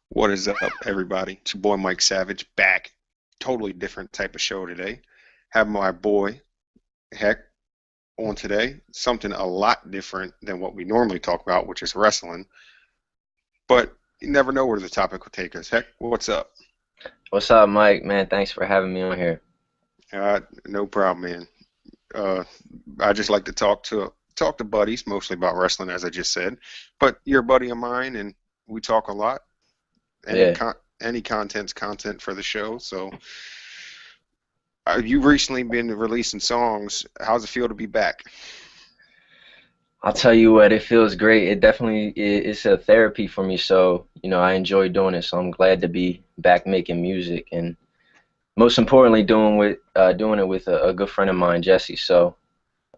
What is up, everybody? It's your boy Mike Savage back. Totally different type of show today. Have my boy Heck on today. Something a lot different than what we normally talk about, which is wrestling. But you never know where the topic will take us. Heck, what's up? What's up, Mike? Man, thanks for having me on here. No problem, man. Uh, I just like to talk to buddies, mostly about wrestling, as I just said. But you're a buddy of mine, and we talk a lot. Any Yeah, con any content's content for the show, so. You've recently been releasing songs. How's it feel to be back? I'll tell you what, it feels great. It definitely it's a therapy for me. So, I enjoy doing it. So I'm glad to be back making music, and most importantly, doing it with a good friend of mine, Jesse. So,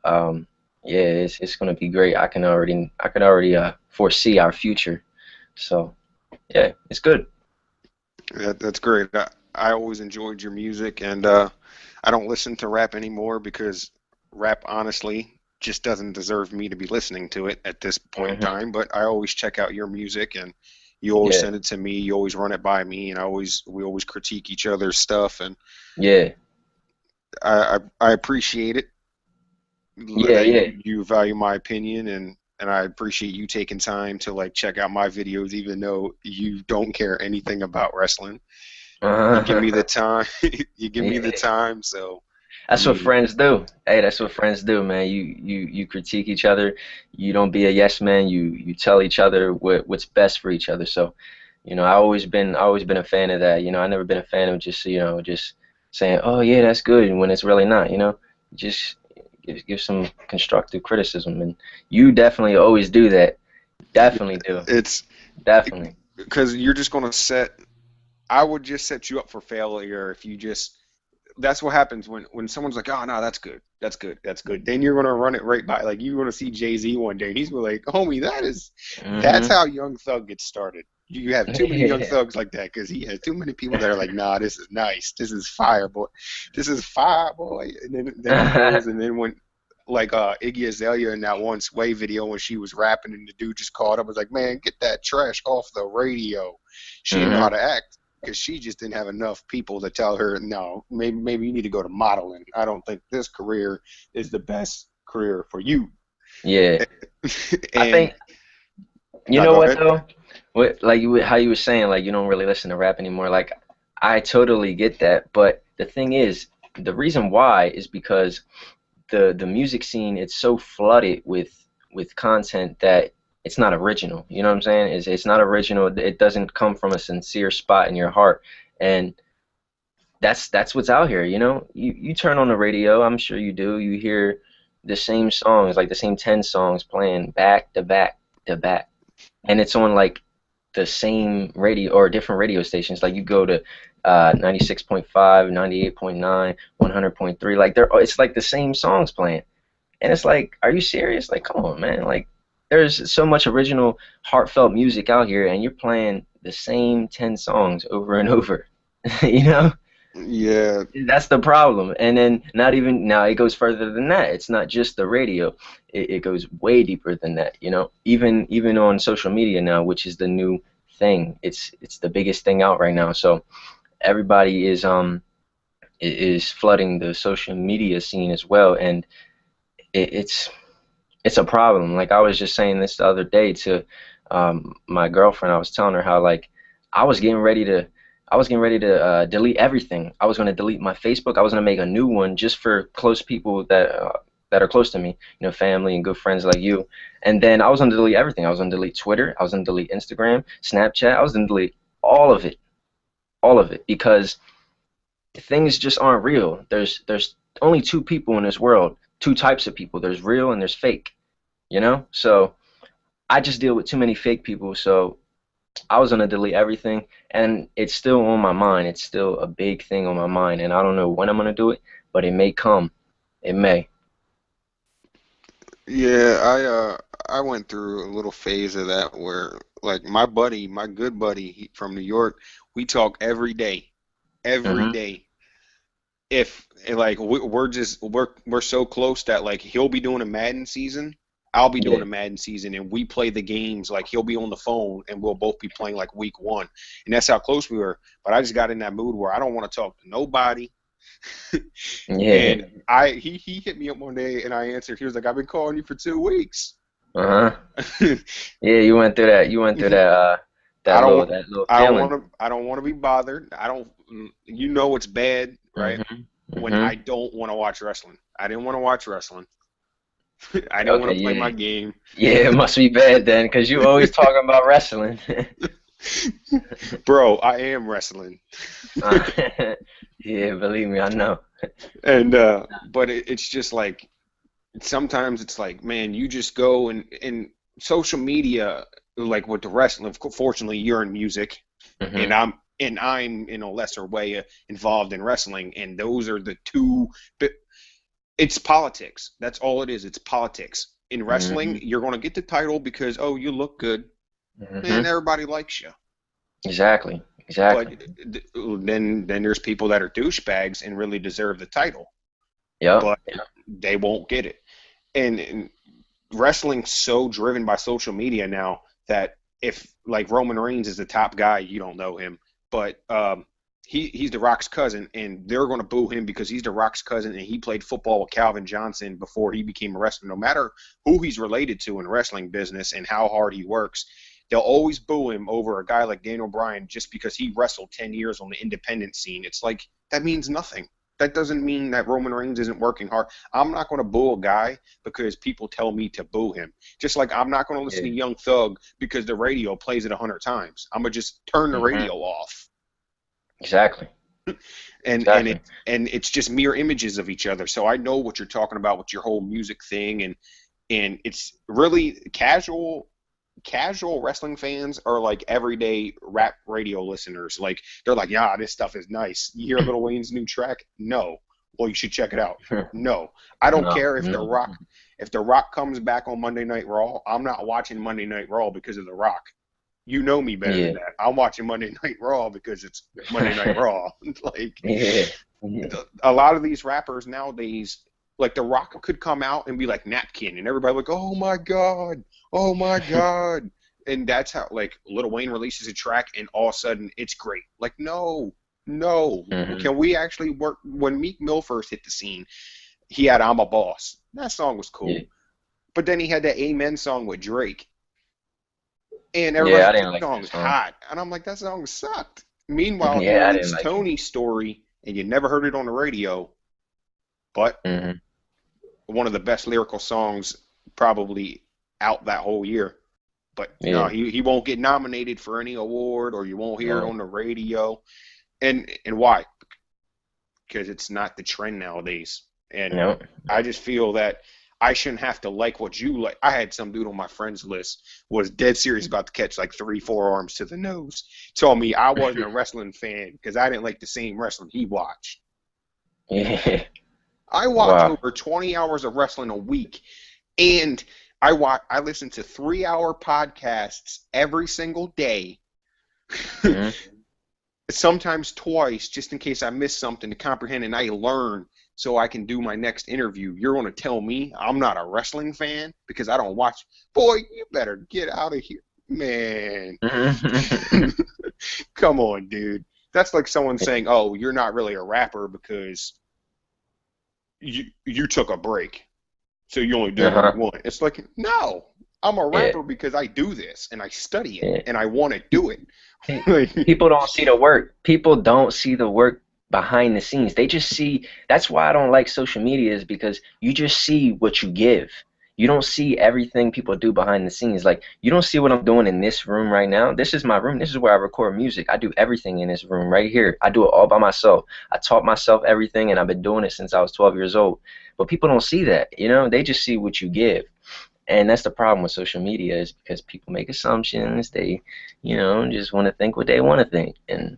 um, yeah, it's gonna be great. I can already foresee our future. So, yeah, it's good. That's great. I always enjoyed your music, and I don't listen to rap anymore because rap, honestly, just doesn't deserve me to be listening to it at this point in Hmm. time. But I always check out your music, and you always Yeah, send it to me. You always run it by me, and we always critique each other's stuff, and yeah, I appreciate it yeah, that yeah. you value my opinion, and I appreciate you taking time to like check out my videos, even though you don't care anything about wrestling. You give me the time. You give me the Yeah. time. So I That's what mean, friends do. Hey, that's what friends do, man. You critique each other. You don't be a yes man. You tell each other what's best for each other. So, I always been a fan of that. I never been a fan of just saying, "Oh yeah, that's good," when it's really not. Just give some constructive criticism, and you definitely always do that. Definitely do. it's Definitely. because you're just gonna set. I would just set you up for failure if you just. That's what happens when someone's like, "Oh no, that's good, that's good, that's good." Then you're gonna run it right by. Like you're gonna see Jay-Z one day, and he's gonna be like, "Homie, that's Hmm. how Young Thug gets started." You have too many Young Yeah. Thugs like that because he has too many people that are like, "Nah, this is nice, this is fire, boy, this is fire, boy." And then he goes, and then when like Iggy Azalea in that one Sway video when she was rapping and the dude just called up was like, "Man, get that trash off the radio." She didn't know how Hmm. to act because she just didn't have enough people to tell her, no, maybe you need to go to modeling. I don't think this career is the best career for you. Yeah. I And think. You know go what ahead. though? How you were saying, like, you don't really listen to rap anymore. Like, I totally get that, but the thing is, the reason why is because the music scene, it's so flooded with content that it's not original. You know what I'm saying? It's not original. It doesn't come from a sincere spot in your heart, and that's what's out here. You turn on the radio, I'm sure you do. You hear the same songs, like the same 10 songs playing back to back to back, and it's on like the same radio or different radio stations. Like you go to 96.5, 98.9, 100.3. Like it's like the same songs playing, and it's like, are you serious? Like, come on, man. Like, there's so much original, heartfelt music out here, and you're playing the same 10 songs over and over. you know? Yeah, That's the problem. And then not even now, it goes further than that. It's not just the radio. It goes way deeper than that. Even on social media now, which is the new thing. It's the biggest thing out right now. So everybody is flooding the social media scene as well, and it's it's a problem. Like I was just saying this the other day to my girlfriend. I was telling her how like I was getting ready to delete everything. I was going to delete my Facebook. I was going to make a new one just for close people that are close to me, family and good friends like you. And then I was going to delete everything. I was going to delete Twitter. I was going to delete Instagram, Snapchat. I was going to delete all of it, all of it, because things just aren't real. There's only two people in this world, two types of people. There's real and there's fake. So I just deal with too many fake people. So I was gonna delete everything, and it's still on my mind. It's still a big thing on my mind, and I don't know when I'm gonna do it, but it may come. It may. yeah. I went through a little phase of that where like my buddy, my good buddy from New York, we talk every Mhm. day. If like we're so close that like he'll be doing a Madden season. I'll be doing Yeah. a Madden season, and we play the games like he'll be on the phone, and we'll both be playing like week one, and that's how close we were. But I just got in that mood where I don't want to talk to nobody, Yeah. and he hit me up one day, and I answered. He was like, "I've been calling you for 2 weeks." Uh-huh. Yeah, you went through that. You went through that I don't that little I don't want feeling. to I don't want to be bothered. I don't you know it's bad, right? Hmm. When Hmm. I don't want to watch wrestling. I didn't want to watch wrestling. I didn't want Okay, to play my yeah. game. Yeah, it must be bad then, because you always talking about wrestling. Bro, I am wrestling. Uh, yeah, believe me, I know. And but it's just like sometimes it's like, man, you just go and social media like with the wrestling, fortunately you're in music and Hmm. I'm in a lesser way involved in wrestling, and those are the two. But it's politics. That's all it is. It's politics. In wrestling, Hmm. you're going to get the title because oh, you look good and Hmm. everybody likes you. Exactly. But Exactly. then there's people that are douchebags and really deserve the title, Yep. but they won't get it. And wrestling's so driven by social media now that if like Roman Reigns is the top guy, you don't know him, but he's The Rock's cousin, and they're going to boo him because he's The Rock's cousin, and he played football with Calvin Johnson before he became a wrestler. No matter who he's related to in wrestling business and how hard he works, they'll always boo him over a guy like Daniel Bryan just because he wrestled 10 years on the independent scene. It's like that means nothing. That doesn't mean that Roman Reigns isn't working hard. I'm not going to boo a guy because people tell me to boo him. Just like I'm not going to listen Yeah. to Young Thug because the radio plays it 100 times. I'm gonna just turn the Hmm. radio off, Exactly. and and Exactly. it and it's just mirror images of each other. So I know what you're talking about with your whole music thing, and it's really casual. Casual wrestling fans are like everyday rap radio listeners. Like they're like, yeah, this stuff is nice. You hear Lil Wayne's new track? No. Well, you should check it out. No. I don't No. care No. if The Rock comes back on Monday Night Raw. I'm not watching Monday Night Raw because of The Rock. You know me better than Yeah. that. I'm watching Monday Night Raw because it's Monday Night Raw. Like Yeah. Yeah. a lot of these rappers nowadays, like The Rock could come out and be like Napkin, and everybody like, oh my god, and that's how like Lil Wayne releases a track, and all of a sudden it's great. Like no, no, Hmm. can we actually work? When Meek Mill first hit the scene, he had "I'm a Boss." That song was Yeah. cool, but then he had that Amen song with Drake, and everybody's Yeah, I like, didn't "This like that song's song. hot," and I'm like, "That song sucked." Meanwhile, he Yeah, I didn't released like it. Tony's Story, and you never heard it on the radio, but Hmm. one of the best lyrical songs probably out that whole year. But no, Yeah. he won't get nominated for any award, or you won't hear it No. on the radio. And why? Because it's not the trend nowadays. And No. I just feel that I shouldn't have to like what you like. I had some dude on my friends list was dead serious about to catch like three forearms to the nose. Told me I wasn't a wrestling fan because I didn't like the same wrestling he watched. Yeah. I watch Wow. over 20 hours of wrestling a week, and I listen to 3 hour podcasts every single day, Hmm. sometimes twice, just in case I miss something to comprehend and I learn so I can do my next interview. You're going to tell me I'm not a wrestling fan because I don't watch? Boy, you better get out of here. Man, come on, dude. That's like someone saying, "Oh, you're not really a rapper because you took a break. So you only did what you Uh-huh. want." It's like, no, I'm a Yeah. rapper because I do this and I study it Yeah. and I want to do it. Pe- Like, People don't see the work. People don't see the work behind the scenes. They just see, that's why I don't like social media, is because you just see what you give. You don't see everything people do behind the scenes. Like, you don't see what I'm doing in this room right now. This is my room. This is where I record music. I do everything in this room right here. I do it all by myself. I taught myself everything, and I've been doing it since I was 12 years old. But people don't see that, you know? They just see what you give. And that's the problem with social media, is because people make assumptions. They, just want to think what they want to think. And,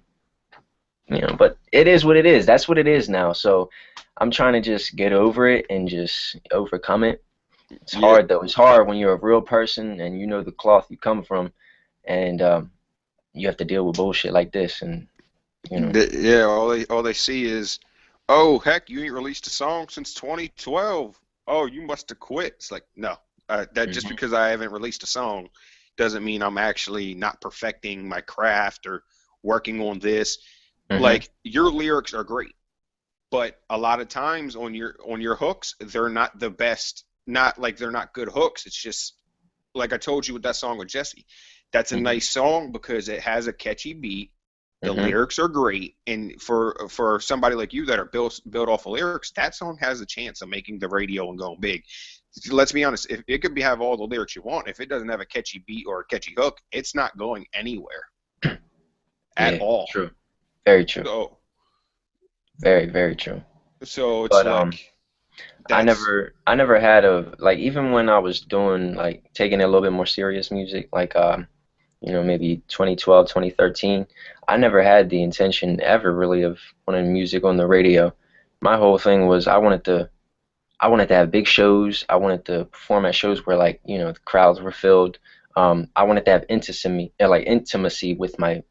but it is what it is. That's what it is now. So I'm trying to just get over it and just overcome it. It's yeah, hard though. It's hard when you're a real person and you know the cloth you come from, and you have to deal with bullshit like this. And, you know, yeah. All they see is, oh heck, you ain't released a song since 2012. Oh, you must have quit. It's like, no. That just Mhm. because I haven't released a song doesn't mean I'm actually not perfecting my craft or working on this. Mhm. Like your lyrics are great, but a lot of times on your hooks, they're not the best. Not like they're not good hooks. It's just like I told you with that song with Jesse. That's a Mhm. nice song because it has a catchy beat. The Mhm. lyrics are great, and for somebody like you that are built off of lyrics, that song has a chance of making the radio and going big. Let's be honest, if it could be have all the lyrics you want, if it doesn't have a catchy beat or a catchy hook, it's not going anywhere at Yeah. all. True. Very true. So Very, very true. so it's But like I that's never had a like even when I was doing like taking it a little bit more serious music, like maybe 2012, 2013, I never had the intention ever really of wanting music on the radio. My whole thing was I wanted to have big shows. I wanted to perform at shows where like, the crowds were filled. I wanted to have intimacy with my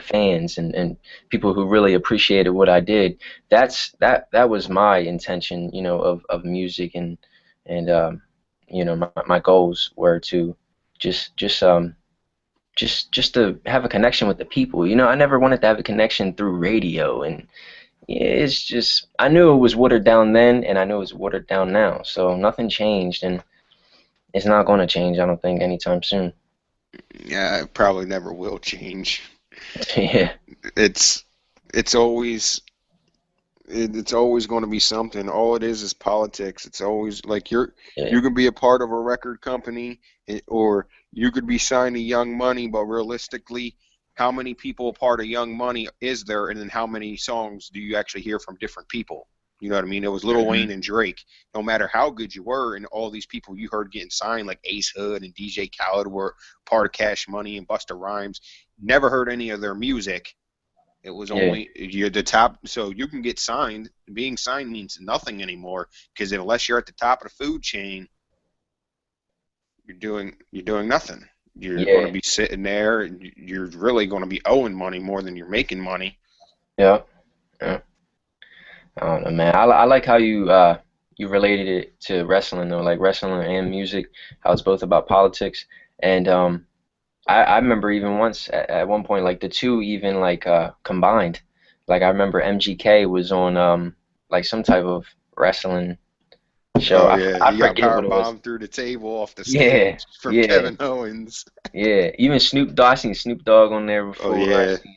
fans and people who really appreciated what I did. That was my intention, of music and my goals were to just just um just to have a connection with the people. I never wanted to have a connection through radio and yeah, it's just I knew it was watered down then, and I know it's watered down now. So nothing changed, and it's not going to change. I don't think anytime soon. yeah, it probably never will change. Yeah, It's it's always it's always going to be something. All it is politics. It's always like yeah, you can be a part of a record company, or you could be signed to Young Money, but realistically, how many people a part of Young Money is there, and then how many songs do you actually hear from different people? You know what I mean? It was Lil hmm Wayne and Drake. No matter how good you were, and all these people you heard getting signed, like Ace Hood and DJ Khaled, were part of Cash Money and Busta Rhymes. Never heard any of their music. It was yeah, only you're the top, so you can get signed. Being signed means nothing anymore because unless you're at the top of the food chain, you're doing nothing. You're going to yeah, be sitting there, and you're really going to be owing money more than you're making money. yeah, yeah. I don't know, man. I like how you related it to wrestling though, like wrestling and music, how it's both about politics. And I remember even once at one point, like the two even like combined. Like I remember MGK was on like some type of wrestling show. Oh yeah, I he got forget power what it was. bombed through the table off the Yeah, stage from yeah, Kevin Owens. yeah. Even Snoop Dogg, I seen Snoop Dogg on there Oh before. I yeah. seen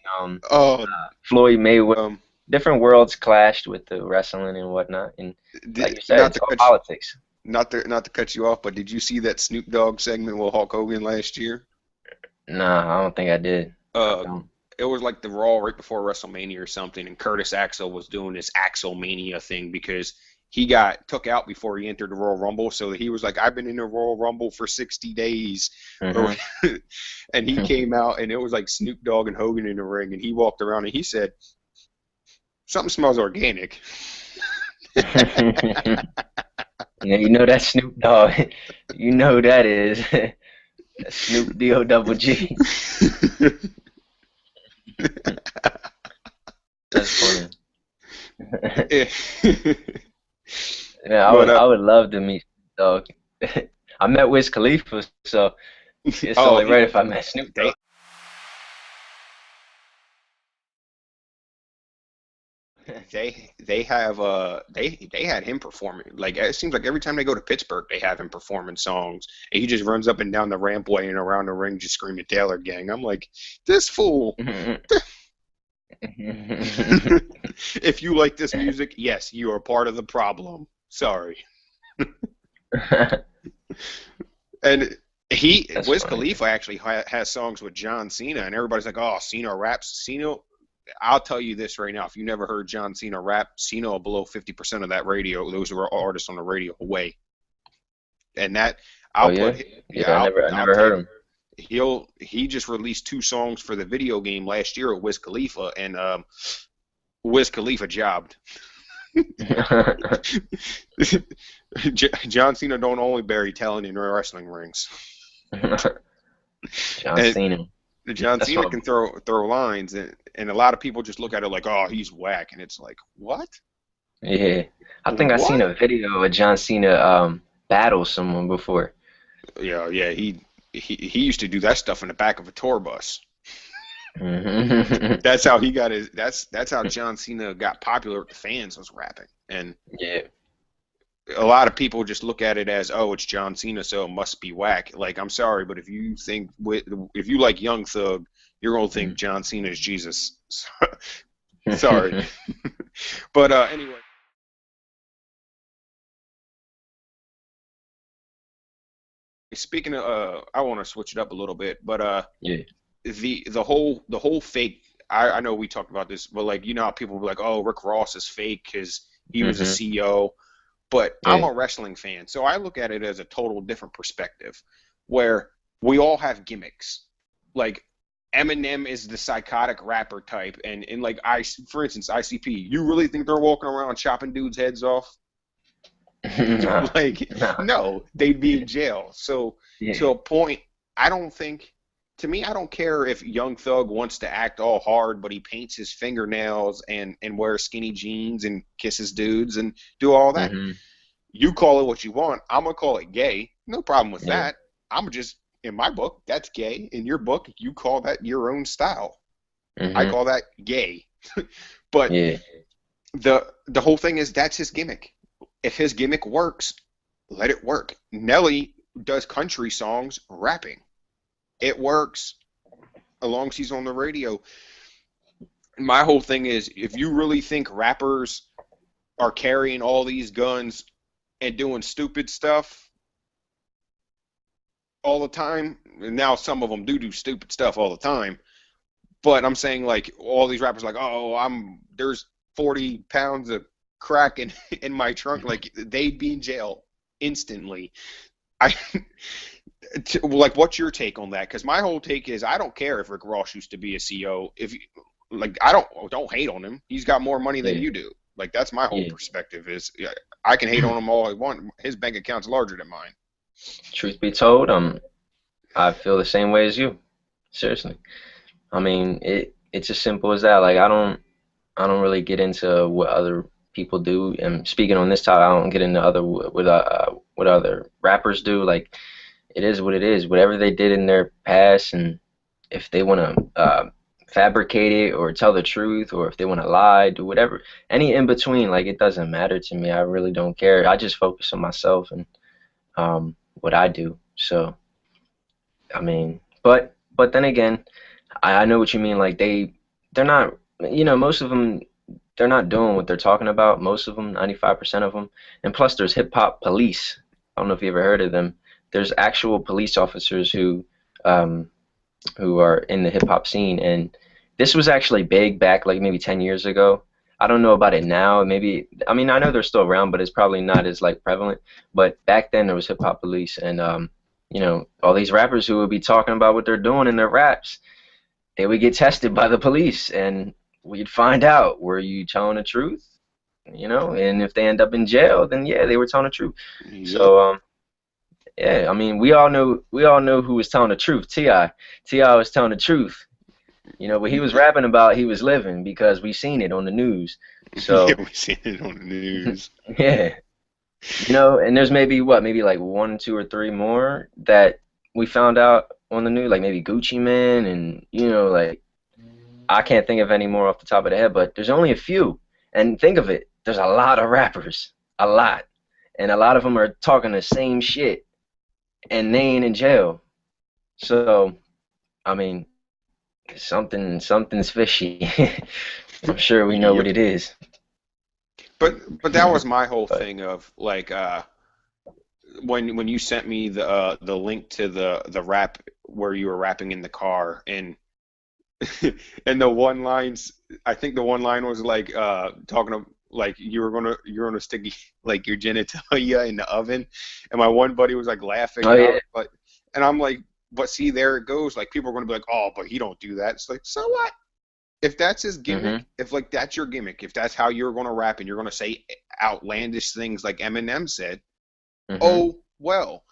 Oh, Floyd Mayweather. um, Different worlds clashed with the wrestling and whatnot. And like you said, not it's to all cut politics. not to cut you off, but did you see that Snoop Dogg segment with Hulk Hogan last year? Nah, I don't think I did. I Uh, don't. it was like the Raw right before WrestleMania or something, and Curtis Axel was doing this Axel Mania thing because he got took out before he entered the Royal Rumble. So he was like, "I've been in the Royal Rumble for 60 days," or Hmm. and he came out, and it was like Snoop Dogg and Hogan in the ring, and he walked around and he said, "Something smells organic." Yeah, you know that Snoop Dogg. You know who that is. Snoop D-O double G. That's funny. Yeah, I but would I would love to meet Snoop Dogg. I met Wiz Khalifa, so it's oh, only right if I met Snoop they Dogg. they have they had him performing. Like it seems like every time they go to Pittsburgh, they have him performing songs, and he just runs up and down the rampway and around the ring just screaming Taylor Gang. I'm like, this fool. If you like this music, yes, you are part of the problem. Sorry. And That's Wiz funny. Khalifa actually has songs with John Cena, and everybody's like, "Oh, Cena raps." Cena, I'll tell you this right now: if you never heard John Cena rap, Cena will blow 50% of that radio. Those are artists on the radio away, and that Oh I'll yeah, put. Yeah, yeah. I I'll never take. heard him. He just released two songs for the video game last year with Wiz Khalifa, and Wiz Khalifa jobbed. John Cena don't only bury talent in wrestling rings, John and Cena. John That's Cena what. can throw lines, and a lot of people just look at it like, oh, he's whack, and it's like, what? Yeah, I think I seen What? a video of John Cena battle someone before. Yeah, yeah, he used to do that stuff in the back of a tour bus. Hmm. That's how he got his. That's how John Cena got popular with the fans, was rapping. And Yeah. a lot of people just look at it as, oh, it's John Cena, so it must be whack. Like, I'm sorry, but if you like Young Thug, you're gonna think John Cena is Jesus. Sorry, but anyway, speaking of, I want to switch it up a little bit, but Yeah. the whole fake. I know we talked about this, but like, you know how people be like, oh, Rick Ross is fake because he was a Hmm. CEO. But I'm Yeah. a wrestling fan, so I look at it as a total different perspective, where we all have gimmicks. Like Eminem is the psychotic rapper type, and like for instance, ICP. You really think they're walking around chopping dudes' heads off? Nah. Like, Nah. no, they'd be in jail. So Yeah. to a point, I don't think. To me, I don't care if Young Thug wants to act all hard, but he paints his fingernails and wears skinny jeans and kisses dudes and do all that. Hmm. You call it what you want. I'm gonna call it gay. No problem with Yeah. that. I'm just in my book, that's gay. In your book, you call that your own style. I Hmm. call that gay. But Yeah. the whole thing is that's his gimmick. If his gimmick works, let it work. Nelly does country songs rapping. It works as long as he's on the radio. My whole thing is if you really think rappers are carrying all these guns and doing stupid stuff all the time. Now some of them do stupid stuff all the time, but I'm saying like all these rappers like, oh, there's 40 pounds of crack in my trunk, like they'd be in jail instantly. I like, what's your take on that? Because my whole take is I don't care if Rick Ross used to be a CEO. If like I don't hate on him. He's got more money than Yeah. you do. Like that's my whole Yeah. perspective is yeah, I can hate on him all I want. His bank account's larger than mine. Truth be told, I feel the same way as you. Seriously. I mean, it's as simple as that. Like I don't really get into what other people do. And speaking on this topic, I don't get into other what other rappers do. Like it is what it is. Whatever they did in their past, and if they want to fabricate it or tell the truth, or if they want to lie, do whatever, any in between, like it doesn't matter to me. I really don't care. I just focus on myself and what I do. So I mean, but then again, I know what you mean. Like they're not, most of them, they're not doing what they're talking about. Most of them, 95% of them. And plus, there's hip hop police. I don't know if you ever heard of them. There's actual police officers um, who are in the hip hop scene, and this was actually big back like maybe 10 years ago. I don't know about it now. Maybe, I mean, I know they're still around, but it's probably not as like prevalent. But back then there was hip hop police, and all these rappers who would be talking about what they're doing in their raps, they would get tested by the police, and we'd find out, were you telling the truth? And if they end up in jail, then yeah, they were telling the truth. Yep. So yeah, I mean, we all know who was telling the truth. Ti was telling the truth. What he was rapping about, he was living because we seen it on the news. Yeah, So we seen it on the news. yeah, and there's maybe like one, two, or three more that we found out on the news, like maybe Gucci Man, and like I can't think of any more off the top of the head, but there's only a few. And think of it, there's a lot of rappers, a lot, and a lot of them are talking the same shit, and they ain't in jail. So I mean, something's fishy. I'm sure we know what Yep. it is. But that was my whole But thing of like when you sent me the link to the rap where you were rapping in the car and the one lines, I think the one line was like talking of like you're gonna stick like your genitalia in the oven, and my one buddy was like laughing, oh and I yeah. was like, and I'm like, but see, there it goes. Like people are gonna be like, oh, but he don't do that. It's like, so what? If that's his Mhm. gimmick, if like that's your gimmick, if that's how you're gonna rap and you're gonna say outlandish things like Eminem said, Mhm. oh well.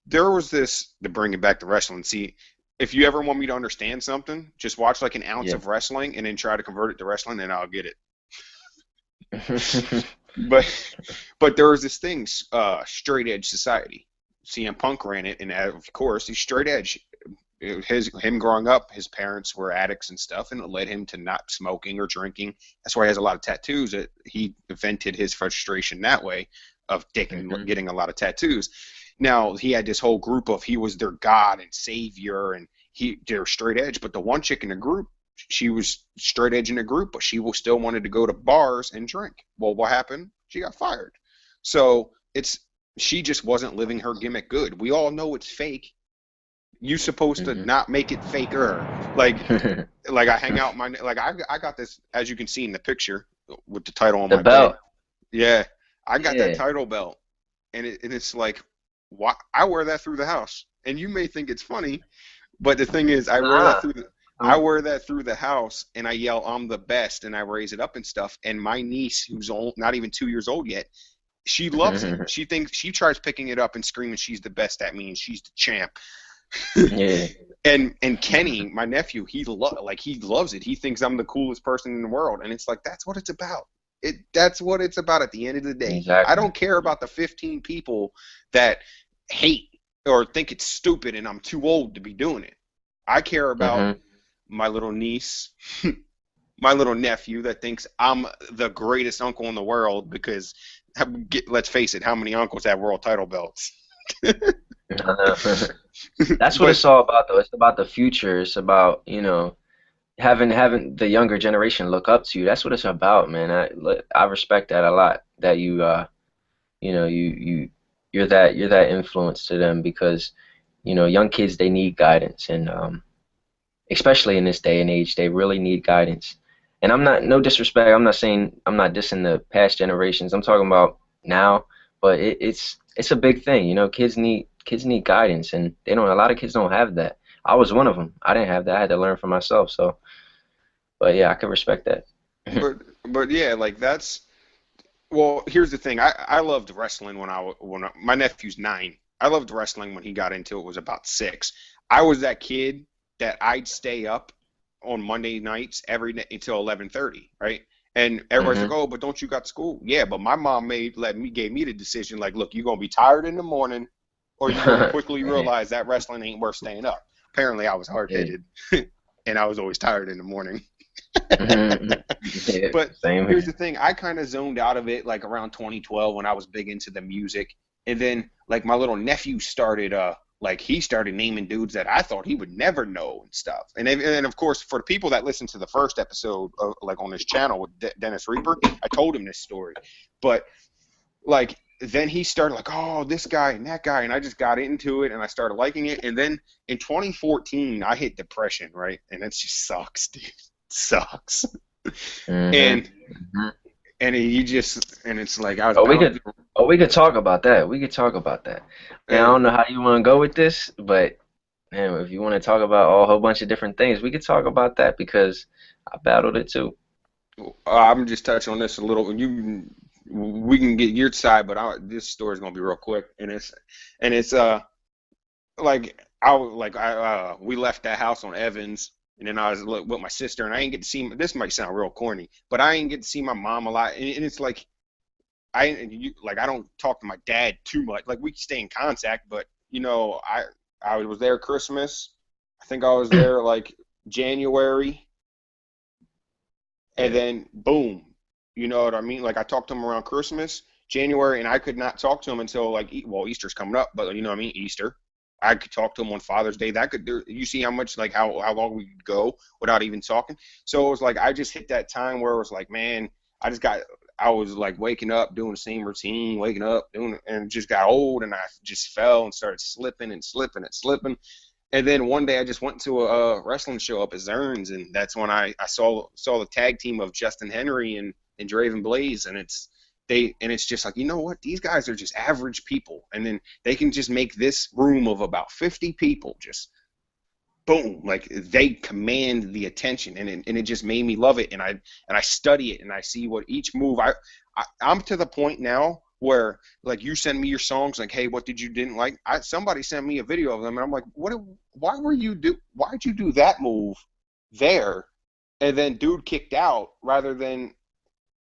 There was this to bring it back to wrestling. See, if you ever want me to understand something, just watch like an ounce Yeah. of wrestling and then try to convert it to wrestling, and I'll get it. But there was this thing, straight edge society. CM Punk ran it, and of course he's straight edge. Him growing up, his parents were addicts and stuff, and it led him to not smoking or drinking. That's why he has a lot of tattoos. That He vented his frustration that way of Hmm. getting a lot of tattoos. Now he had this whole group of he was their god and savior, and they're straight edge. But the one chick in the group, she was straight edge in the group, but she still wanted to go to bars and drink. Well, what happened? She got fired. So she just wasn't living her gimmick good. We all know it's fake. You supposed to Hmm. not make it faker. I hang out I got this, as you can see in the picture with the title on The my bed. belt. Yeah, I got that Yeah. title belt, and it's like, why I wear that through the house. And you may think it's funny, but the thing is, Nah. I Um, wear that through the house, and I yell, "I'm the best," and I raise it up and stuff. And my niece, who's not even 2 years old yet, she loves it. She thinks she tries picking it up and screaming she's the best at me and she's the champ. yeah. And Kenny, my nephew, he loves it. He thinks I'm the coolest person in the world, and it's like that's what it's about. That's what it's about at the end of the day. I Exactly. don't care about the 15 people that hate or think it's stupid and I'm too old to be doing it. I care about Hmm. my little niece, my little nephew that thinks I'm the greatest uncle in the world because let's face it, how many uncles have world title belts? That's what But it's all about, though. It's about the future. It's about, having the younger generation look up to you. That's what it's about, man. I respect that a lot. That you know, you're that influence to them because, young kids, they need guidance, and especially in this day and age, they really need guidance. And I'm not, no disrespect, I'm not saying, I'm not dissing the past generations. I'm talking about now, but it's a big thing. Kids need guidance, and a lot of kids don't have that. I was one of them. I didn't have that. I had to learn for myself. So, but yeah, I can respect that. but yeah, like that's well. Here's the thing. I loved wrestling my nephew's 9. I loved wrestling when he got into it was about 6. I was that kid that I'd stay up on Monday nights every night until 11:30, right? And everybody's like, Hmm. "Oh, but don't you got school?" Yeah, but my mom gave me the decision like, "Look, you're gonna be tired in the morning, or you're gonna quickly Yeah, realize that wrestling ain't worth staying up." Apparently, I was hard yeah. headed, and I was always tired in the morning. Hmm. Yeah, But same here's here. the thing, I kind of zoned out of it like around 2012 when I was big into the music. And then like my little nephew started he started naming dudes that I thought he would never know and stuff. And of course for the people that listened to the first episode of, like on this channel with Dennis Reaper, I told him this story. But like then he started like, oh, this guy and that guy, and I just got into it and I started liking it. And then in 2014 I hit depression, right? And it just sucks, dude. It sucks. Hmm. And it's like I was Oh, we bouncing. could, oh, we could talk about that. We could talk about that. Now, I And don't know how you want to go with this, but man, if you want to talk about a whole bunch of different things, we could talk about that because I battled it too. I'm just touching on this a little. We can get your side, but this story is gonna be real quick. And it's like we left that house on Evans, and then I was with my sister, and I didn't get to see. This might sound real corny, but I didn't get to see my mom a lot, and it's like I don't talk to my dad too much. Like we stay in contact, but I was there Christmas. I think I was there like January, and Yeah. then boom, you know what I mean? Like I talked to him around Christmas, January, and I could not talk to him until like Easter's coming up, but you know what I mean? Easter. I could talk to him on Father's Day. You see how much like how long we could go without even talking. So it was like I just hit that time where it was like, man, I was like waking up doing the same routine, waking up doing it, and it just got old, and I just fell and started slipping and slipping and slipping. And then one day I just went to a wrestling show up at Zern's, and that's when I saw the tag team of Justin Henry and Draven Blaze, and it's just like, you know what, these guys are just average people, and then they can just make this room of about 50 people just boom, like they command the attention, and it just made me love it, and I study it, and I see what each move I'm to the point now where like you send me your songs like, hey, what did you didn't like? Somebody sent me a video of them, and I'm like, why'd you do that move there, and then dude kicked out rather than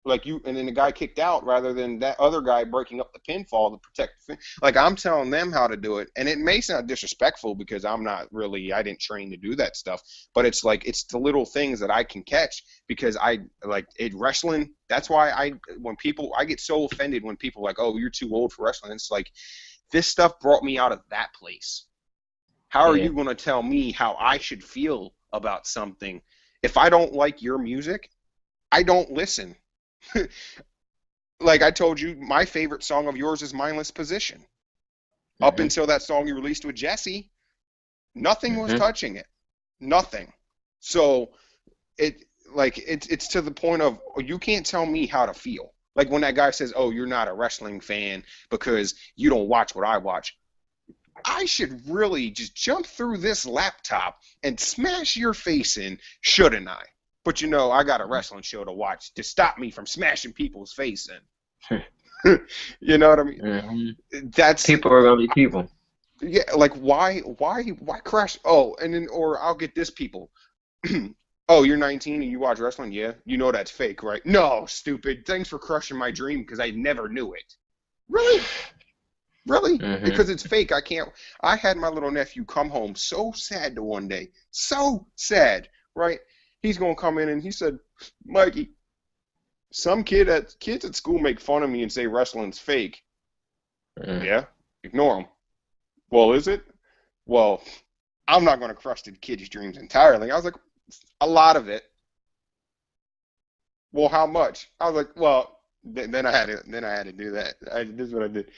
like you, and then the guy kicked out rather than that other guy breaking up the pinfall to protect the like I'm telling them how to do it, and it may sound disrespectful because I didn't train to do that stuff, but it's like it's the little things that I can catch because I like it wrestling. That's why I get so offended when people are like, oh, you're too old for wrestling. It's like this stuff brought me out of that place. How are Yeah. you going to tell me how I should feel about something? If I don't like your music, I don't listen. Like I told you, my favorite song of yours is Mindless Position. Up Hmm. until that song you released with Jesse, nothing was Hmm. touching it. Nothing. So it's to the point of you can't tell me how to feel. Like when that guy says, "Oh, you're not a wrestling fan because you don't watch what I watch." I should really just jump through this laptop and smash your face in, shouldn't I? But I got a wrestling show to watch to stop me from smashing people's face in. You know what I mean? Hmm. That's People are gonna be people. yeah. Like why crash? Oh, and then or I'll get this people. Oh, you're 19 and you watch wrestling? Yeah, you know that's fake, right? No, stupid. Thanks for crushing my dream because I never knew it. Really? Really? Hmm. Because it's fake. I can't. I had my little nephew come home so sad to one day. So sad, right? He's gonna come in and he said, Mikey, some kids at school make fun of me and say wrestling's fake. Hmm. Yeah, ignore them. Well, is it? Well, I'm not gonna crush the kid's dreams entirely. I was like, a lot of it. Well, how much? I was like, well, then I had to do that. This is what I did.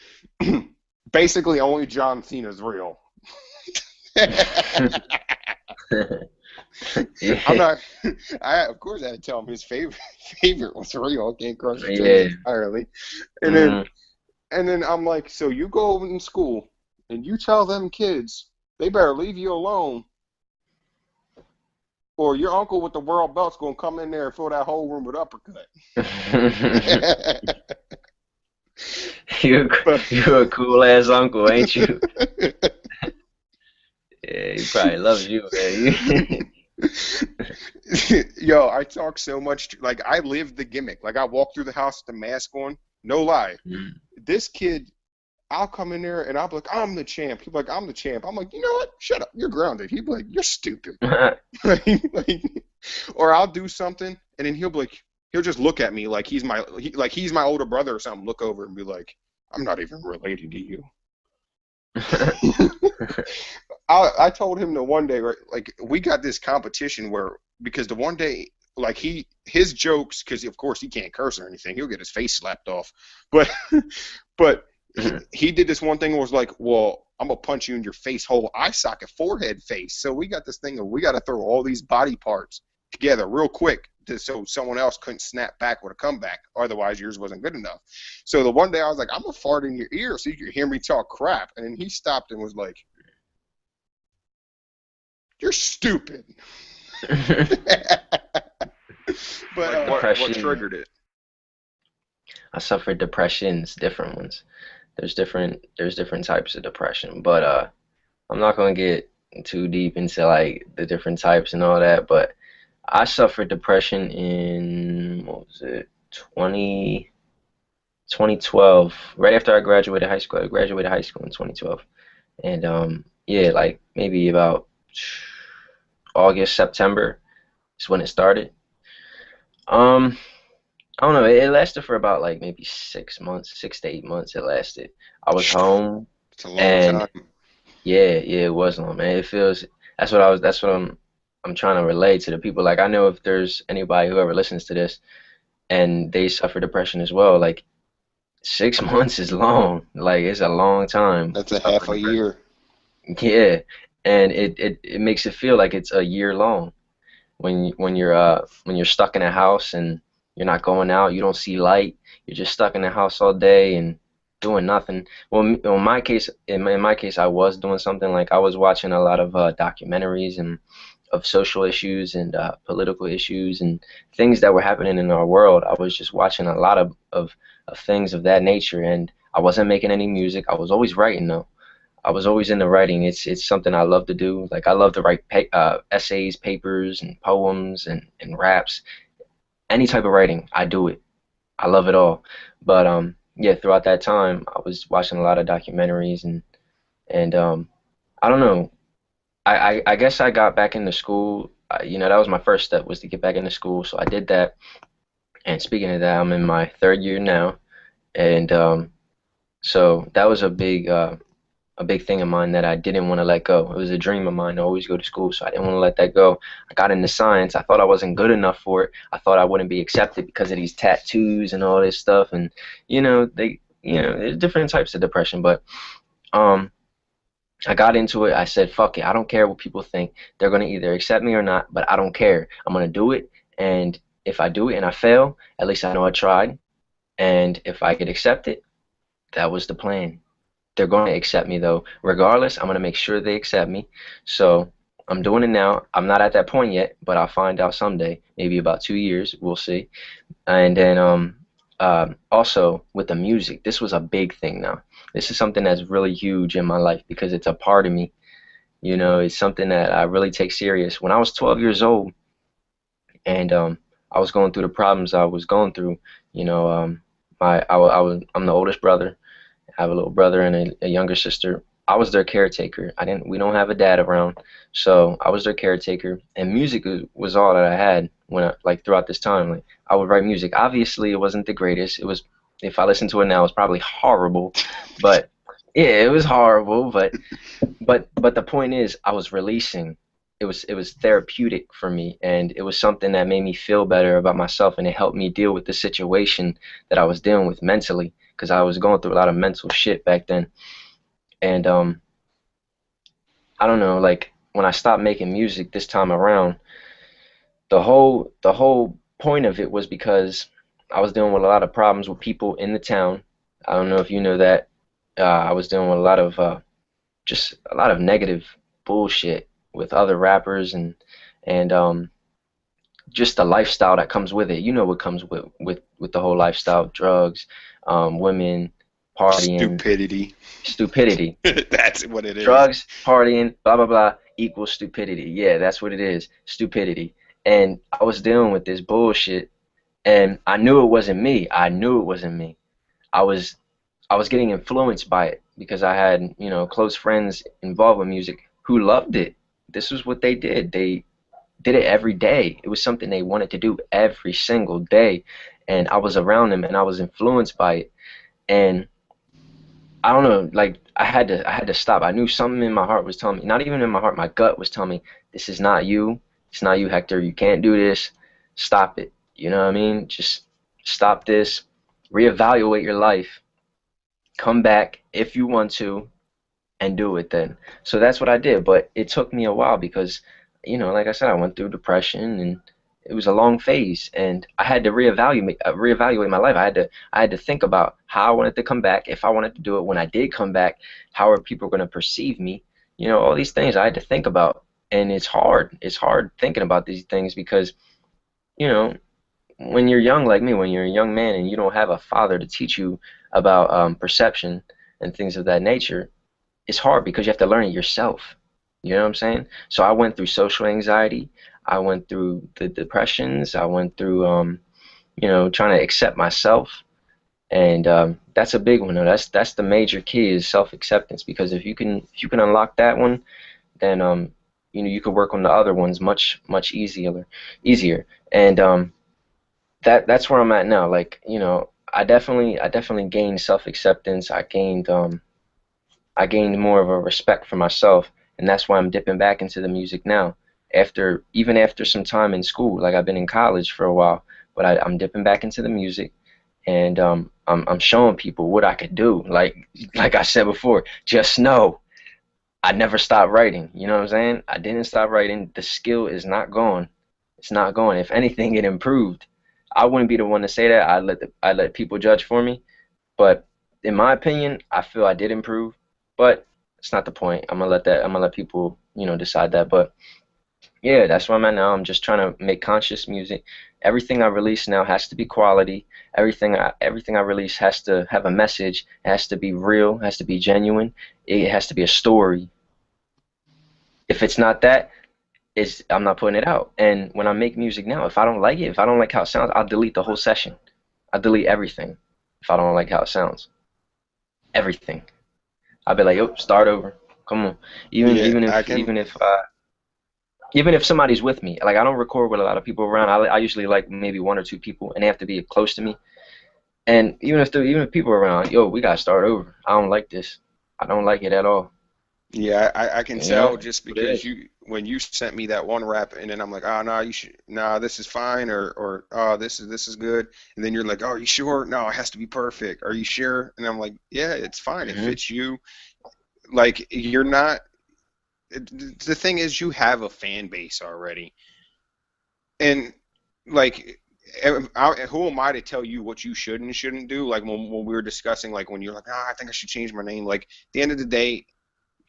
Basically, only John Cena's real. I'm Yeah. not. I of course I had to tell him his favorite was real. I can't crush his dreams Yeah. entirely. And then Hmm. and then I'm like, so you go in school and you tell them kids they better leave you alone, or your uncle with the world belt's gonna come in there and fill that whole room with uppercut. you But you a cool ass uncle, ain't you? Yeah, he probably loves you, man. yo, I talk so much. Like I live the gimmick. Like I walk through the house with the mask on. No lie. You- This kid, I'll come in there and I'll be like, I'm the champ. He'll be like, I'm the champ. I'm like, you know what? Shut up. You're grounded. He'll be like, you're stupid. Like, or I'll do something and then he'll just look at me like he's my older brother or something. Look over and be like, I'm not even related to you. I told him the one day, right, like we got this competition where because the one day like his jokes because of course he can't curse or anything he'll get his face slapped off but but he did this one thing and was like well I'm gonna punch you in your face whole eye socket forehead face so we got this thing of we got to throw all these body parts together real quick so someone else couldn't snap back with a comeback otherwise yours wasn't good enough so the one day I was like I'm gonna fart in your ear so you can hear me talk crap and then he stopped and was like you're stupid. But what Depression. triggered it? I suffered depressions, different ones. There's different types of depression, but I'm not gonna get too deep into like the different types and all that. But I suffered depression in what was it, 20 2012, right after I graduated high school. I graduated high school in 2012, and yeah, like maybe about August, September is when it started. Um, I don't know. It lasted for about like maybe 6 months, 6 to 8 months. It lasted. I was home, It's a long and time. yeah, yeah, it was long, man. It feels. That's what I was. That's what I'm trying to relate to the people. Like I know if there's anybody who ever listens to this and they suffer depression as well, like 6 months is long. Like it's a long time That's to a suffer half a depression. year. Yeah, and it makes it feel like it's a year long when you're stuck in a house and you're not going out, you don't see light, you're just stuck in the house all day and doing nothing. Well, in my case, I was doing something like I was watching a lot of documentaries and of social issues and political issues and things that were happening in our world. I was just watching a lot of things of that nature, and I wasn't making any music. I was always writing though. I was always into writing. It's something I love to do. Like I love to write essays, papers, and poems and raps. Any type of writing, I do it. I love it all. But yeah, throughout that time, I was watching a lot of documentaries and I don't know. I guess I got back into school. You know, that was my first step was to get back into school. So I did that. And speaking of that, I'm in my third year now, and so that was a big thing of mine that I didn't want to let go. It was a dream of mine to always go to school, so I didn't want to let that go. I got into science. I thought I wasn't good enough for it. I thought I wouldn't be accepted because of these tattoos and all this stuff. And there's different types of depression, but um, I got into it. I said, fuck it. I don't care what people think. They're gonna either accept me or not, but I don't care. I'm gonna do it, and if I do it and I fail, at least I know I tried. And if I get accepted, that was the plan. They're going to accept me though. Regardless, I'm going to make sure they accept me. So I'm doing it now. I'm not at that point yet, but I'll find out someday. Maybe about 2 years, we'll see. And then also with the music, this was a big thing now. This is something that's really huge in my life because it's a part of me. You know, it's something that I really take serious. When I was 12 years old and I was going through the problems I was going through, you know, I'm the oldest brother. I have a little brother and a younger sister. I was their caretaker. We don't have a dad around, so I was their caretaker. And music was all that I had like throughout this time. Like I would write music. Obviously, it wasn't the greatest. It was, if I listen to it now, it's probably horrible. But yeah, it was horrible. But the point is, I was releasing. It was therapeutic for me, and it was something that made me feel better about myself, and it helped me deal with the situation that I was dealing with mentally, because I was going through a lot of mental shit back then. And I don't know, like when I stopped making music this time around, the whole point of it was because I was dealing with a lot of problems with people in the town. I don't know if you know that. I was dealing with a lot of just a lot of negative bullshit with other rappers and just the lifestyle that comes with it. You know what comes with the whole lifestyle: drugs, women, partying, Stupidity. stupidity. That's what it is. Drugs, partying, blah blah blah equals stupidity. Yeah, that's what it is. Stupidity. And I was dealing with this bullshit, and I knew it wasn't me. I knew it wasn't me. I was I was getting influenced by it because I had, close friends involved with music who loved it. This was what they did. They did it every day. It was something they wanted to do every single day. And I was around them and I was influenced by it. And I don't know, like I had to stop. I knew something in my heart was telling me, not even in my heart, my gut was telling me, this is not you. It's not you, Hector. You can't do this. Stop it. You know what I mean? Just stop this. Reevaluate your life. Come back if you want to and do it then. So that's what I did, but it took me a while because, like I said, I went through depression and it was a long phase, and I had to reevaluate my life. I had to think about how I wanted to come back, if I wanted to do it. When I did come back, how are people going to perceive me? All these things I had to think about, and it's hard. It's hard thinking about these things because, you know, when you're young like me, when you're a young man and you don't have a father to teach you about perception and things of that nature, it's hard because you have to learn it yourself. You know what I'm saying? So I went through social anxiety. I went through the depressions. I went through, trying to accept myself. And that's a big one. Though. That's the major key is self-acceptance. Because if you can unlock that one, then you could work on the other ones much easier. And that's where I'm at now. Like I definitely gained self-acceptance. I gained more of a respect for myself, and that's why I'm dipping back into the music now. Even after some time in school, like I've been in college for a while, but I'm dipping back into the music, and I'm showing people what I could do. Like I said before, just know I never stopped writing. You know what I'm saying? I didn't stop writing. The skill is not gone. It's not gone. If anything, it improved. I wouldn't be the one to say that. I let people judge for me. But in my opinion, I feel I did improve. But it's not the point. I'm gonna let people, decide that. But yeah, that's where I'm at now. I'm just trying to make conscious music. Everything I release now has to be quality. Everything I release has to have a message. It has to be real. It has to be genuine. It has to be a story. If it's not that, I'm not putting it out. And when I make music now, if I don't like it, if I don't like how it sounds, I'll delete the whole session. I delete everything if I don't like how it sounds. Everything. I'll be like, yo, start over. Come on. Even Yeah, even I if can. even if uh, even if somebody's with me, like I don't record with a lot of people around. I usually like maybe one or two people, and they have to be close to me. And even if people are around, yo, we gotta start over. I don't like this. I don't like it at all. Yeah, I can You know, tell that's just what it because is. when you sent me that one rap and then I'm like, oh no, you should nah, this is fine or oh this is good and then you're like, oh, are you sure? No, it has to be perfect. Are you sure? And I'm like, yeah, it's fine. It Hmm. fits you. Like you're not. The thing is, you have a fan base already, and like. Who am I to tell you what you should and shouldn't do? Like when we were discussing, like when you're like, ah, I think I should change my name. Like at the end of the day,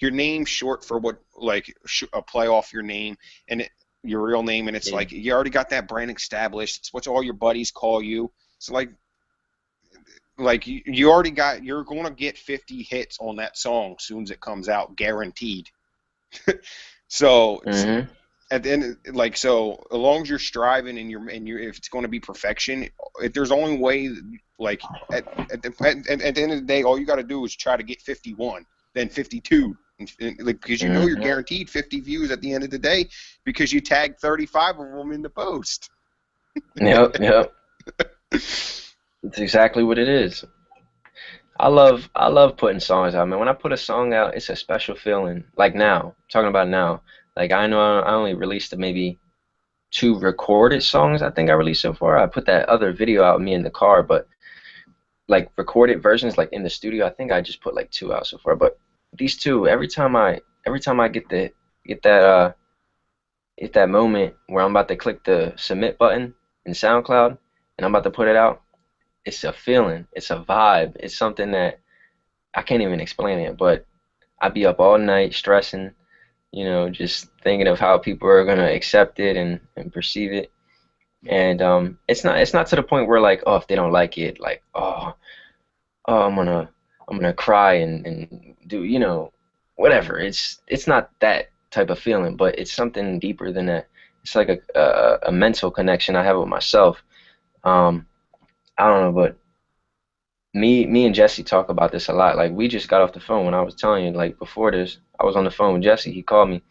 your name short for what like a play off your name and your real name and it's Yeah. like you already got that brand established. It's what all your buddies call you. It's like you already got you're going to get 50 hits on that song as soon as it comes out guaranteed. So it's Hmm. at the end like so as long as you're striving and you're if it's going to be perfection, if there's only way like at the end of the day all you got to do is try to get 51 then 52 like because you know you're Hmm. guaranteed 50 views at the end of the day because you tagged 35 of them in the post. Yep. Yep. It's exactly what it is. I love putting songs out, man. When I put a song out, it's a special feeling. Like now, talking about now. Like I know I only released maybe two recorded songs I think I released so far. I put that other video out of me in the car, but like recorded versions like in the studio, I think I just put like two out so far. But these two, every time I get that get that moment where I'm about to click the submit button in SoundCloud and I'm about to put it out, it's a feeling, it's a vibe, it's something that I can't even explain it, but I'd be up all night stressing, just thinking of how people are gonna accept it and perceive it. And it's not to the point where like, oh, if they don't like it, like, oh, I'm gonna cry and do, whatever. It's not that type of feeling, but it's something deeper than that. It's like a mental connection I have with myself. Um, I don't know, but me and Jesse talk about this a lot. Like we just got off the phone when I was telling you, like before this, I was on the phone with Jesse. He called me.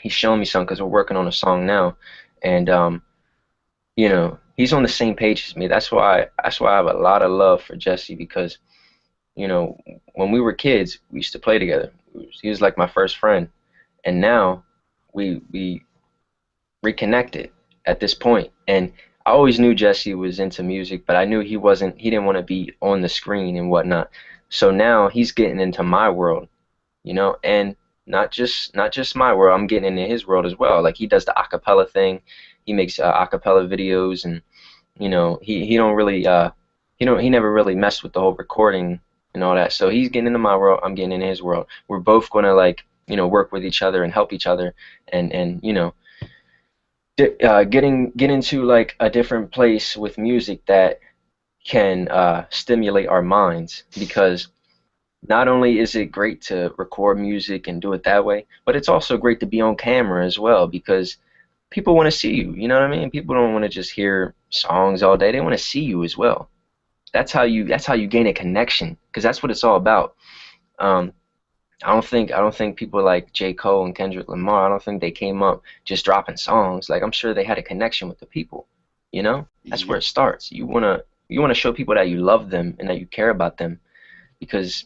He's showing me something because we're working on a song now, and he's on the same page as me. That's why I have a lot of love for Jesse because you know, when we were kids, we used to play together. He was like my first friend, and now we reconnected at this point. And I always knew Jesse was into music, but I knew he wasn't. He didn't want to be on the screen and whatnot. So now he's getting into my world, and not just my world. I'm getting into his world as well. Like he does the acapella thing. He makes acapella videos, and he don't really he never really messed with the whole recording and all that. So he's getting into my world, I'm getting into his world. We're both gonna like work with each other and help each other, and get into like a different place with music that can stimulate our minds because not only is it great to record music and do it that way, but it's also great to be on camera as well because people want to see you. You know what I mean? People don't want to just hear songs all day. They want to see you as well. That's how you gain a connection because that's what it's all about. Um, I don't think people like J. Cole and Kendrick Lamar, I don't think they came up just dropping songs. Like I'm sure they had a connection with the people. That's where Yep. it starts. You wanna show people that you love them and that you care about them because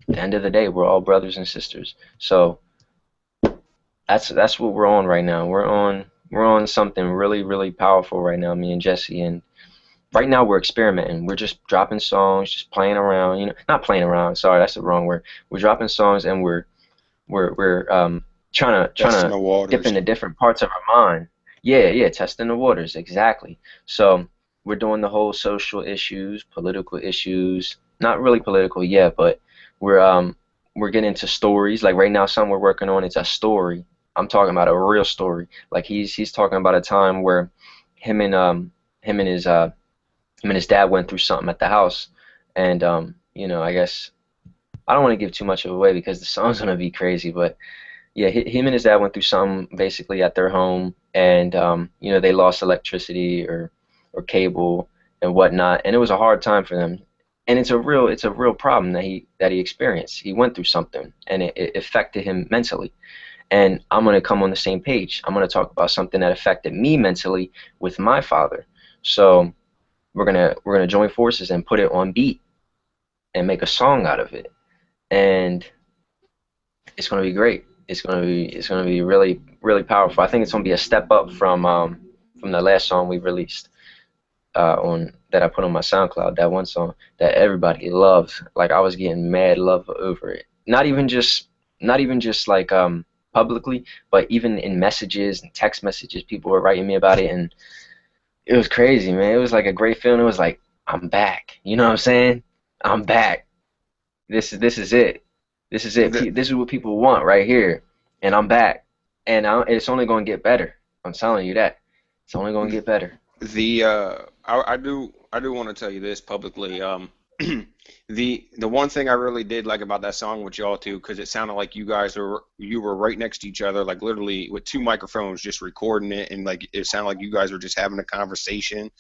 at the end of the day, we're all brothers and sisters. So that's what we're on right now. We're on something really, really powerful right now, me and Jesse, and right now we're experimenting. We're just dropping songs, just playing around. Not playing around. Sorry, that's the wrong word. We're dropping songs and we're trying Testing to the dip waters. into different parts of our mind. Yeah, yeah, testing the waters exactly. So we're doing the whole social issues, political issues. Not really political yet, but we're um we're getting into stories. Like right now, something we're working on. It's a story. I'm talking about a real story. Like he's talking about a time where him and um him and his uh him and his dad went through something at the house, and I guess I don't want to give too much of away because the song's gonna be crazy, but yeah, him and his dad went through something basically at their home, and they lost electricity or cable, and whatnot, and it was a hard time for them. And it's a real problem that he experienced. He went through something, and it affected him mentally. And I'm gonna come on the same page. I'm gonna talk about something that affected me mentally with my father. So we're gonna join forces and put it on beat and make a song out of it. And it's gonna be great. It's gonna be really really powerful. I think it's gonna be a step up from the last song we released on that I put on my SoundCloud. That one song that everybody loves. Like I was getting mad love over it. Not even just like publicly, but even in messages and text messages, people were writing me about it, and it was crazy, man. It was like a great feeling. It was like I'm back. You know what I'm saying? I'm back. This is it. This is it. The This is what people want right here, and I'm back. And it's only going to get better. I'm telling you that. It's only going to get better. I do want to tell you this publicly. The one thing I really did like about that song with y'all too, because it sounded like you were right next to each other, like literally with two microphones, just recording it, and like it sounded like you guys were just having a conversation.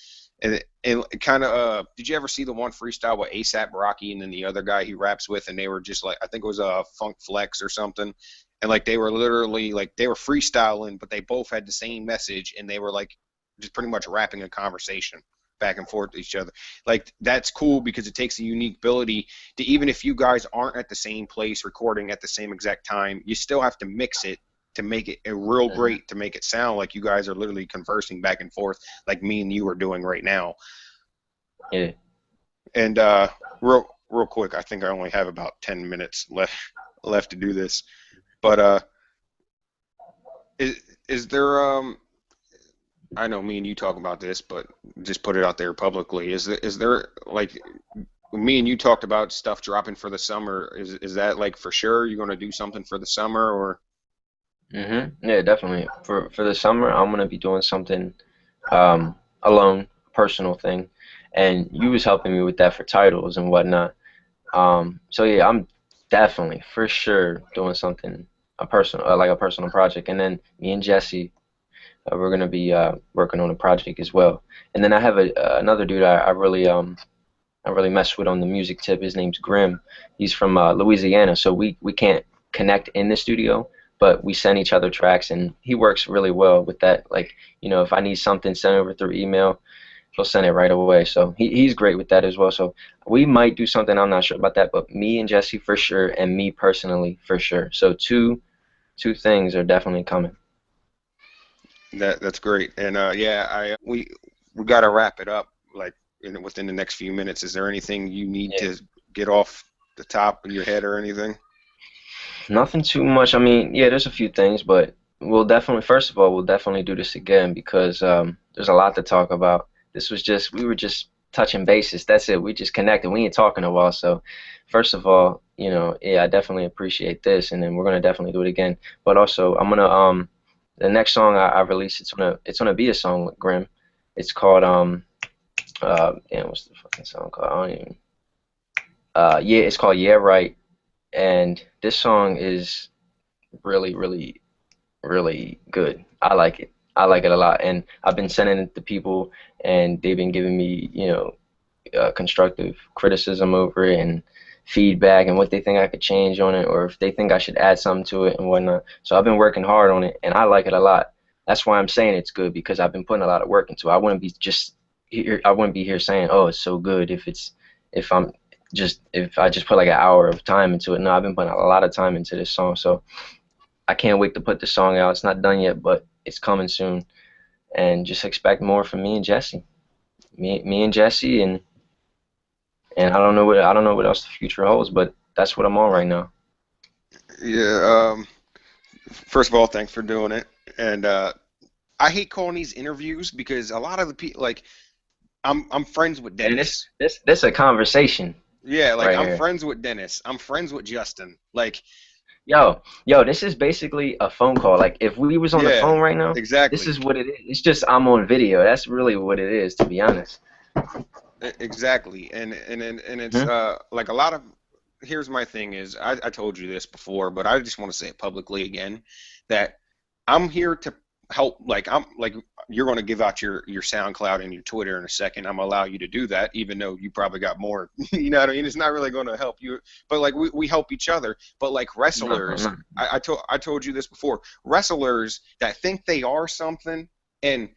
And it kind of did you ever see the one freestyle with ASAP Rocky and then the other guy he raps with, and they were just like I think it was a Funk Flex or something, and like they were literally like they were freestyling, but they both had the same message, and they were like just pretty much rapping a conversation back and forth to each other. Like that's cool because it takes a unique ability to even if you guys aren't at the same place recording at the same exact time, you still have to mix it to make it a real Mhm. great to make it sound like you guys are literally conversing back and forth like me and you are doing right now. Yeah. And real quick, I think I only have about 10 minutes left to do this. But is there I know me and you talk about this, but just put it out there publicly. Is there like me and you talked about stuff dropping for the summer? Is that like for sure you're gonna do something for the summer or? Yeah, definitely. For the summer, I'm gonna be doing something alone, personal thing, and you was helping me with that for titles and whatnot. So yeah, I'm definitely for sure doing something a personal like a personal project, and then me and Jesse, we're gonna be working on a project as well. And then I have another dude I really mess with on the music tip. His name's Grim. He's from Louisiana, so we can't connect in the studio, but we send each other tracks, and he works really well with that. Like, you know, if I need something sent over through email, he'll send it right away. So he's great with that as well. So we might do something. I'm not sure about that, but me and Jesse for sure, and me personally for sure. So two things are definitely coming. That's great. And yeah, I we got to wrap it up like within the next few minutes. Is there anything you need Yeah. to get off the top of your head or anything? Nothing too much. I mean, yeah, there's a few things, but we'll definitely, first of all, we'll definitely do this again because there's a lot to talk about. This was just, we were just touching bases. That's it. We just connected. We ain't talking a while. So, first of all, you know, yeah, I definitely appreciate this, and then we're gonna definitely do it again. But also, I'm gonna the next song I release, it's gonna be a song with Grim. It's called damn, what's the fucking song called? I don't even. Yeah, it's called Yeah Right, and this song is really, really, really good. I like it. I like it a lot, and I've been sending it to people, and they've been giving me, you know, constructive criticism over it and feedback and what they think I could change on it, or if they think I should add something to it and whatnot. So I've been working hard on it, and I like it a lot. That's why I'm saying it's good because I've been putting a lot of work into it. I wouldn't be here saying, oh, it's so good if I'm if I just put like an hour of time into it. No, I've been putting a lot of time into this song, so I can't wait to put the song out. It's not done yet, but it's coming soon. And just expect more from me and Jesse. Me and Jesse, and I don't know what else the future holds, but that's what I'm on right now. Yeah. First of all, thanks for doing it. And I hate calling these interviews because a lot of the people like I'm friends with And Dennis. this a conversation Yeah, like right I'm here. friends with Dennis. I'm friends with Justin. Like, Yo, this is basically a phone call. Like if we was on the yeah, phone right now, this exactly. is what it is. It's just I'm on video. That's really what it is, to be honest. Exactly. And it's Hmm? like a lot of here's my thing is I told you this before, but I just want to say it publicly again that I'm here to help, like I'm like you're going to give out your SoundCloud and your Twitter in a second. I'm gonna allow you to do that, even though you probably got more. You know what I mean? It's not really going to help you, but like we help each other. But like No, wrestlers, no. I told you this before. Wrestlers that think they are something, and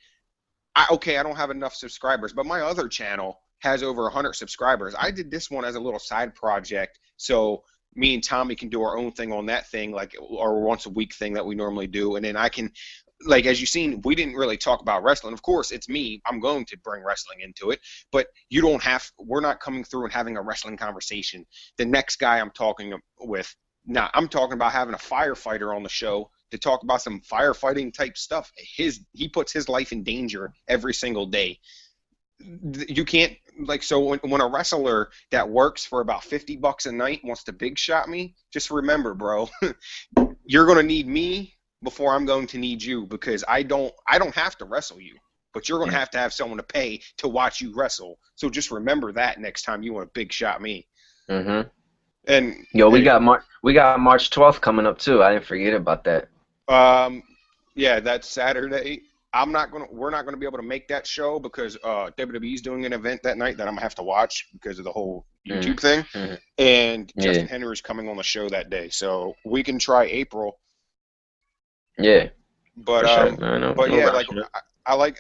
okay, I don't have enough subscribers, but my other channel has over 100 subscribers. I did this one as a little side project, so me and Tommy can do our own thing on that thing, like our once a week thing that we normally do, and then I can, like as you've seen, we didn't really talk about wrestling. Of course, it's me. I'm going to bring wrestling into it, but you don't have. We're not coming through and having a wrestling conversation. The next guy I'm talking with, now I'm talking about having a firefighter on the show to talk about some firefighting type stuff. He puts his life in danger every single day. You can't, like, so when a wrestler that works for about $50 a night wants to big shot me, just remember, bro, you're gonna need me before I'm going to need you, because I don't have to wrestle you, but you're gonna Yeah. have to have someone to pay to watch you wrestle. So just remember that next time you want to big shot me. Mhm. And Yo, anyway, We got March 12th coming up too. I didn't forget about that. Um, yeah, that's Saturday. We're not gonna be able to make that show because WWE's doing an event that night that I'm gonna have to watch because of the whole Mhm. YouTube thing. Mhm. And Yeah. Justin Henry's coming on the show that day, so we can try April. Yeah. But For sure. No, no, but no yeah, like rush. No. I like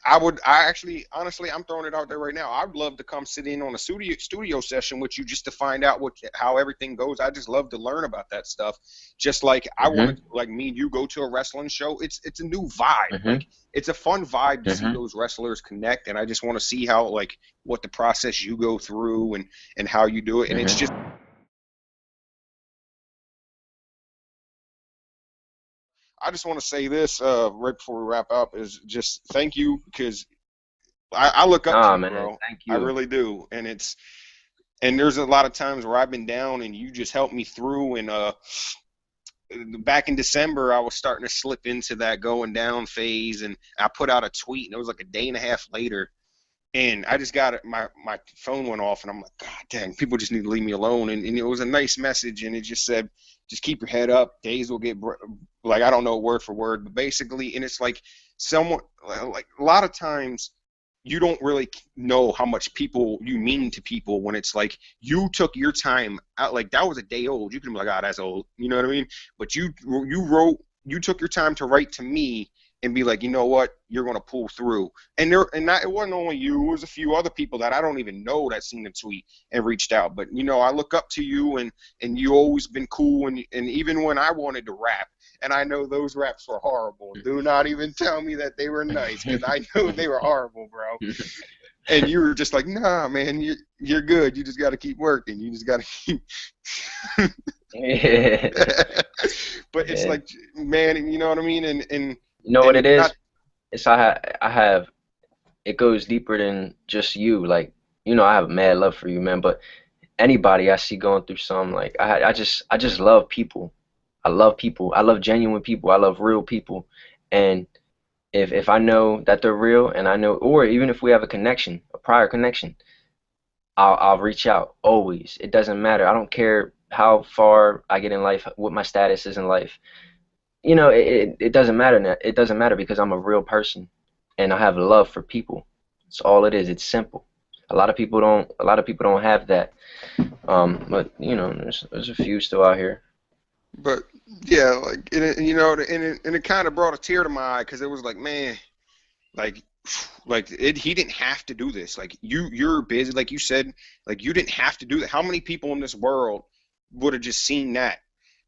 I actually, honestly, I'm throwing it out there right now. I'd love to come sit in on a studio session with you just to find out how everything goes. I just love to learn about that stuff. Just like I want Mhm. to, like me and you go to a wrestling show. It's a new vibe. Mhm. Like it's a fun vibe to see Mhm. those wrestlers connect, and I just want to see how, like, what the process you go through and how you do it. And it's just, Mhm. I just want to say this right before we wrap up is just thank you, because I look up to Ah, you, man. bro. Thank I you. really do, and there's a lot of times where I've been down and you just helped me through. And back in December, I was starting to slip into that going down phase, and I put out a tweet, and it was like a day and a half later, and I just got it. My phone went off, and I'm like, God dang, people just need to leave me alone. And it was a nice message, and it just said, just keep your head up. Days will get like, I don't know word for word, but basically, and it's like someone, like a lot of times you don't really know how much people you mean to people when it's like you took your time out. Like that was a day old. You can be like, oh, that's old. You know what I mean? But you took your time to write to me and be like, you know what, you're gonna pull through. It wasn't only you, it was a few other people that I don't even know that seen the tweet and reached out. But I look up to you, and you always been cool, and even when I wanted to rap, and I know those raps were horrible. Do not even tell me that they were nice, because I know they were horrible, bro. And you were just like, nah, man, you're good. You just got to keep working. You just got to keep. Yeah. But it's Yeah. like, man, you know what I mean? You know what And it not. is? It's I have it goes deeper than just you. Like, I have mad love for you, man. But anybody I see going through something, like I just love people. I love people. I love genuine people. I love real people. And if I know that they're real, and I know, or even if we have a connection, a prior connection, I'll reach out always. It doesn't matter. I don't care how far I get in life, what my status is in life. It doesn't matter now. It doesn't matter because I'm a real person and I have love for people. It's all it is. It's simple. A lot of people don't have that. But there's a few still out here. But yeah, like, and it kind of brought a tear to my eye, because it was like, man, like he didn't have to do this. Like you're busy, like you said, like you didn't have to do that. How many people in this world would have just seen that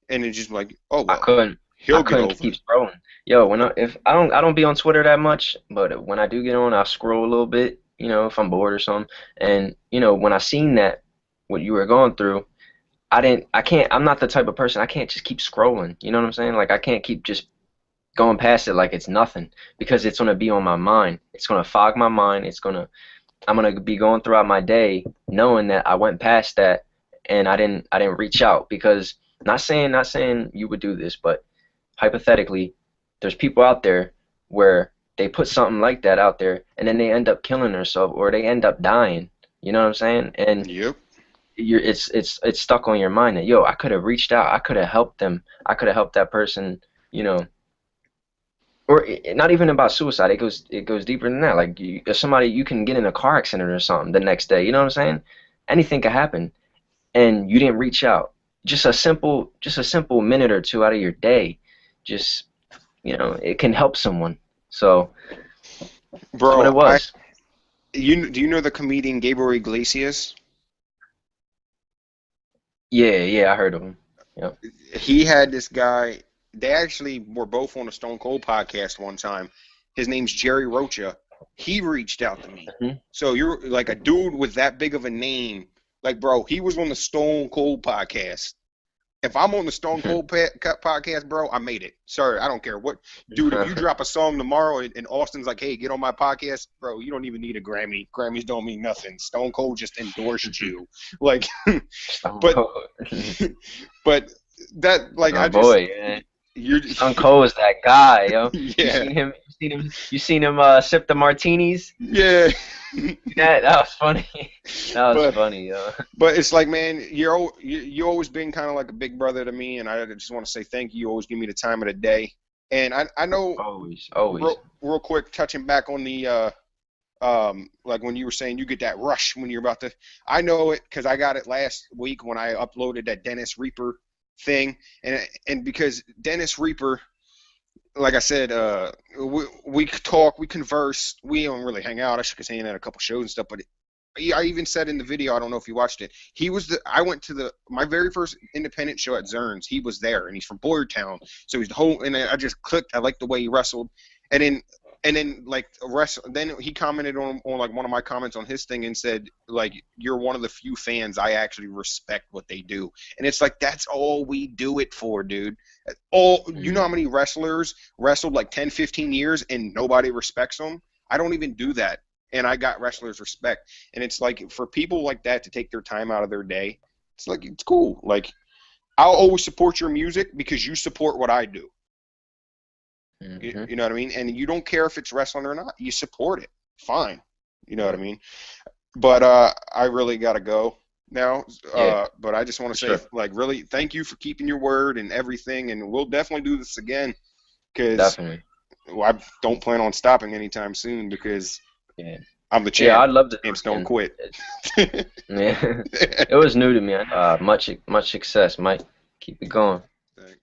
and it's just like, oh I well, couldn't I he'll get couldn't over keep it. scrolling. Yo, when I if I don't be on Twitter that much, but when I do get on, I'll scroll a little bit, if I'm bored or something. And when I seen that what you were going through, I'm not the type of person, I can't just keep scrolling. You know what I'm saying? Like I can't keep just going past it like it's nothing because it's gonna be on my mind. It's gonna fog my mind. I'm gonna be going throughout my day knowing that I went past that and I didn't reach out because not saying you would do this, but hypothetically, there's people out there where they put something like that out there and then they end up killing themselves or they end up dying. You know what I'm saying? And Yep. it's stuck on your mind that yo, I could have reached out, I could have helped them, I could have helped that person, you know, or not even about suicide. It goes deeper than that. Like if somebody, you can get in a car accident or something the next day. You know what I'm saying? Anything could happen, and you didn't reach out. Just a simple minute or two out of your day, just it can help someone. So that's what Bro, it was. do you know the comedian Gabriel Iglesias? Yeah, yeah, I heard of him. Yep. He had this guy. They actually were both on the Stone Cold podcast one time. His name's Jerry Rocha. He reached out to me. Hmm. So you're like a dude with that big of a name. Like, bro, he was on the Stone Cold podcast. If I'm on the Stone Cold podcast, bro, I made it. Sorry, I don't care what, dude. If you drop a song tomorrow and Austin's like, "Hey, get on my podcast," bro, you don't even need a Grammy. Grammys don't mean nothing. Stone Cold just endorsed you, like. Stone But Cold. but that like Oh I just boy, man. you're Stone Cold is that guy, yo. You yeah seen him? You seen him sip the martinis? yeah. That was funny. That was but funny, yo. but it's like, man, you always been kind of like a big brother to me, and I just want to say thank you. You always give me the time of the day, and I know Always, always. real quick, touching back on the like when you were saying you get that rush when you're about to. I know it because I got it last week when I uploaded that Dennis Reaper thing, and because Dennis Reaper, like I said, we talk, we converse, we don't really hang out. I shook his hand at a couple shows and stuff, but I even said in the video, I don't know if you watched it. I went to my very first independent show at Zern's. He was there, and he's from Boyertown, so he's the whole. And I just clicked. I liked the way he wrestled, and then like then he commented on like one of my comments on his thing and said like, you're one of the few fans I actually respect what they do, and it's like that's all we do it for, dude. You know how many wrestlers wrestled like 10, 15 years and nobody respects them? I don't even do that, and I got wrestlers respect, and it's like for people like that to take their time out of their day, it's like it's cool. Like I'll always support your music because you support what I do. Hmm. You know what I mean? And you don't care if it's wrestling or not. You support it. Fine. You know what I mean? But I really got to go now. Yeah, But I just want for to say, sure. like, really, thank you for keeping your word and everything. And we'll definitely do this again because Definitely. I don't plan on stopping anytime soon because Yeah. I'm the Yeah, champ. I'd love to do it Champs don't again. quit. Yeah. It was new to me. Much success, Mike. Keep it going. Thanks.